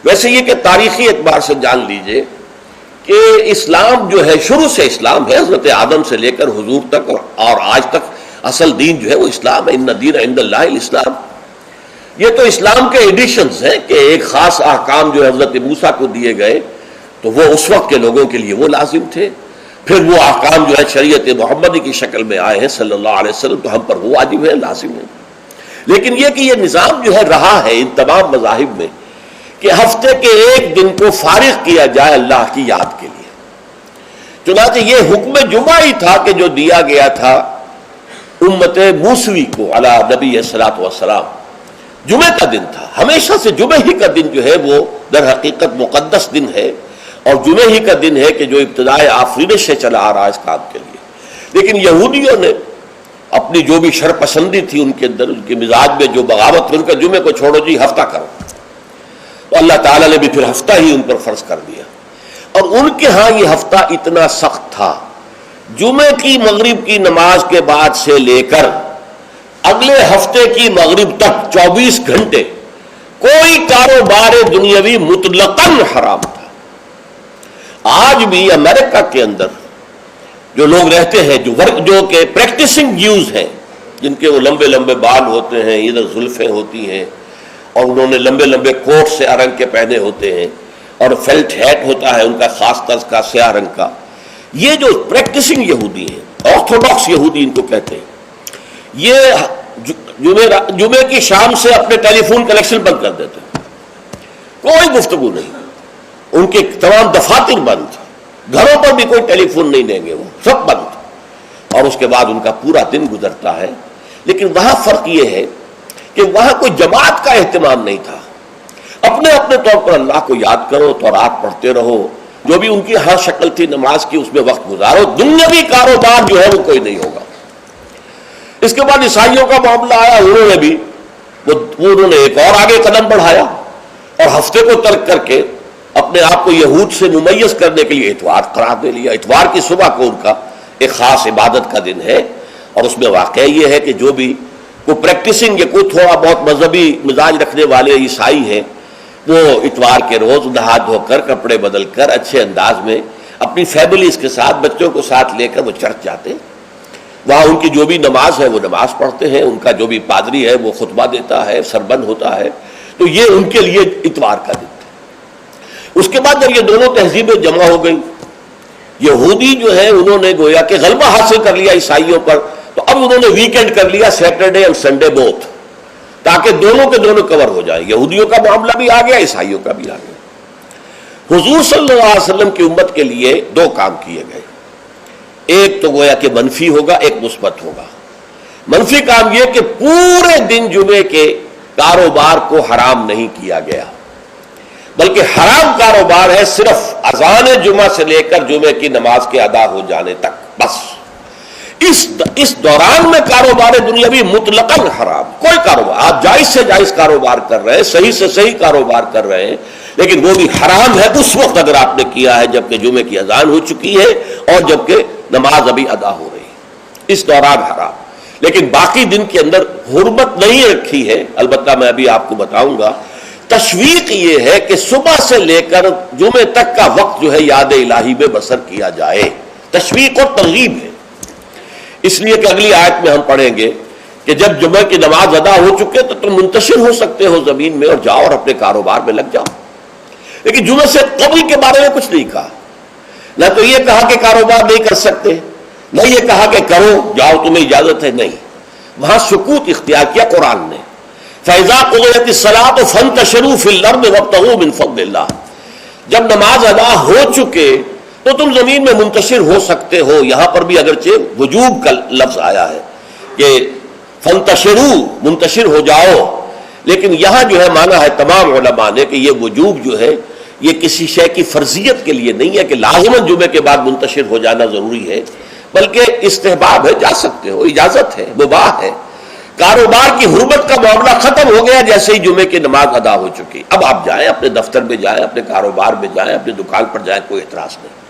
ویسے یہ کہ تاریخی اعتبار سے جان لیجئے کہ اسلام جو ہے شروع سے اسلام ہے، حضرت آدم سے لے کر حضور تک اور آج تک اصل دین جو ہے وہ اسلام ہے۔ ان الدین عند اللہ الاسلام۔ یہ تو اسلام کے ایڈیشنز ہیں کہ ایک خاص احکام جو حضرت موسیٰ کو دیے گئے تو وہ اس وقت کے لوگوں کے لیے وہ لازم تھے، پھر وہ احکام جو ہے شریعت محمدی کی شکل میں آئے ہیں صلی اللہ علیہ وسلم تو ہم پر وہ واجب ہے، لازم ہے۔ لیکن یہ کہ یہ نظام جو ہے رہا ہے ان تمام مذاہب میں کہ ہفتے کے ایک دن کو فارغ کیا جائے اللہ کی یاد کے لیے۔ چنانچہ یہ حکم جمعہ ہی تھا کہ جو دیا گیا تھا امت موسوی کو علی نبی صلاۃ والسلام، جمعہ کا دن تھا۔ ہمیشہ سے جمعہ ہی کا دن جو ہے وہ در حقیقت مقدس دن ہے، اور جمعہ ہی کا دن ہے کہ جو ابتدائے آفرینش سے چلا آ رہا ہے اس کام کے لیے۔ لیکن یہودیوں نے اپنی جو بھی شرپسندی تھی ان کے اندر، ان کے مزاج میں جو بغاوت تھی، ان کا جمعے کو چھوڑو جی ہفتہ کرو، تو اللہ تعالیٰ نے بھی پھر ہفتہ ہی ان پر فرض کر دیا۔ اور ان کے ہاں یہ ہفتہ اتنا سخت تھا، جمعے کی مغرب کی نماز کے بعد سے لے کر اگلے ہفتے کی مغرب تک 24 گھنٹے کوئی کاروبار دنیاوی مطلقاً حرام تھا۔ آج بھی امریکہ کے اندر جو لوگ رہتے ہیں جو کہ پریکٹسنگ جیوز ہیں، جن کے وہ لمبے لمبے بال ہوتے ہیں، ادھر زلفیں ہوتی ہیں، اور انہوں نے لمبے لمبے کوٹ سے رنگ کے پہنے ہوتے ہیں، اور فیلٹ ہیٹ ہوتا ہے ان کا خاص طرز کا سیاہ رنگ کا، یہ جو پریکٹسنگ یہودی ہیں، آرتھوڈاکس یہودی ان کو کہتے ہیں، یہ جمعے کی شام سے اپنے ٹیلی فون کنیکشن بند کر دیتے ہیں، کوئی گفتگو نہیں، ان کے تمام دفاتر بند، گھروں پر بھی کوئی ٹیلی فون نہیں دیں گے، وہ سب بند، اور اس کے بعد ان کا پورا دن گزرتا ہے۔ لیکن وہاں فرق یہ ہے کہ وہاں کوئی جماعت کا اہتمام نہیں تھا، اپنے اپنے طور پر اللہ کو یاد کرو، تورات پڑھتے رہو، جو بھی ان کی ہر شکل تھی نماز کی اس میں وقت گزارو، دنیاوی کاروبار جو ہے وہ کوئی نہیں ہوگا۔ اس کے بعد عیسائیوں کا معاملہ آیا، انہوں نے بھی انہوں نے ایک اور آگے قدم بڑھایا، اور ہفتے کو ترک کر کے اپنے آپ کو یہود سے ممیز کرنے کے لیے اتوار قرار دے لیا۔ اتوار کی صبح کو ان کا ایک خاص عبادت کا دن ہے، اور اس میں واقعہ یہ ہے کہ جو بھی کوئی پریکٹسنگ یا کوئی تھوڑا بہت مذہبی مزاج رکھنے والے عیسائی ہیں، وہ اتوار کے روز نہا دھو کر کپڑے بدل کر اچھے انداز میں اپنی فیملیز کے ساتھ بچوں کو ساتھ لے کر وہ چرچ جاتے ہیں، وہاں ان کی جو بھی نماز ہے وہ نماز پڑھتے ہیں، ان کا جو بھی پادری ہے وہ خطبہ دیتا ہے، سربند ہوتا ہے، تو یہ ان کے لیے اتوار کا دن تھا۔ اس کے بعد جب یہ دونوں تہذیبیں جمع ہو گئی، یہودی جو ہے انہوں نے گویا کہ غلبہ حاصل کر لیا عیسائیوں پر، تو اب انہوں نے ویکینڈ کر لیا، سیٹرڈے اور سنڈے بوتھ، تاکہ دونوں کے دونوں کور ہو جائیں، یہودیوں کا معاملہ بھی آ گیا، عیسائیوں کا بھی آ گیا۔ حضور صلی اللہ علیہ وسلم کی امت کے لیے دو کام کیے گئے، ایک تو گویا کہ منفی ہوگا، ایک مثبت ہوگا۔ منفی کام یہ کہ پورے دن جمعے کے کاروبار کو حرام نہیں کیا گیا، بلکہ حرام کاروبار ہے صرف اذان جمعہ سے لے کر جمعے کی نماز کے ادا ہو جانے تک، بس اس دوران میں کاروبار دنیاوی مطلقاً حرام، کوئی کاروبار، آپ جائز سے جائز کاروبار کر رہے ہیں، صحیح سے صحیح کاروبار کر رہے ہیں، لیکن وہ بھی حرام ہے اس وقت اگر آپ نے کیا ہے جبکہ جمعے کی اذان ہو چکی ہے اور جبکہ نماز ابھی ادا ہو رہی ہے، اس دوران حرام۔ لیکن باقی دن کے اندر حرمت نہیں رکھی ہے، البتہ میں ابھی آپ کو بتاؤں گا۔ تشویق یہ ہے کہ صبح سے لے کر جمعے تک کا وقت جو ہے یاد الہی میں بسر کیا جائے، تشویق اور ترغیب ہے، اس لیے کہ اگلی آیت میں ہم پڑھیں گے کہ جب جمعہ کی نماز ادا ہو چکے تو تم منتشر ہو سکتے ہو زمین میں اور جاؤ اور اپنے کاروبار میں لگ جاؤ۔ لیکن جمعہ سے قبل کے بارے میں کچھ نہیں کہا، نہ تو یہ کہا کہ کاروبار نہیں کر سکتے، نہ یہ کہا کہ کرو جاؤ تمہیں اجازت ہے، نہیں، وہاں سکوت اختیار کیا قرآن نے۔ فَإِذَا قُضِيَتِ الصَّلَاةُ فَانتَشِرُوا فِي الْأَرْضِ وَابْتَغُوا مِن فَضْلِ اللَّهِ، جب نماز ادا ہو چکے تو تم زمین میں منتشر ہو سکتے ہو۔ یہاں پر بھی اگرچہ وجوب کا لفظ آیا ہے کہ فَانتَشِرُوا، منتشر ہو جاؤ، لیکن یہاں جو ہے مانا ہے تمام علماء نے کہ یہ وجوب جو ہے یہ کسی شے کی فرضیت کے لیے نہیں ہے کہ لازماً جمعے کے بعد منتشر ہو جانا ضروری ہے، بلکہ استحباب ہے، جا سکتے ہو، اجازت ہے، مباح ہے۔ کاروبار کی حرمت کا معاملہ ختم ہو گیا جیسے ہی جمعے کی نماز ادا ہو چکی، اب آپ جائیں، اپنے دفتر میں جائیں، اپنے کاروبار میں جائیں، اپنی دکان پر جائیں، کوئی اعتراض نہیں۔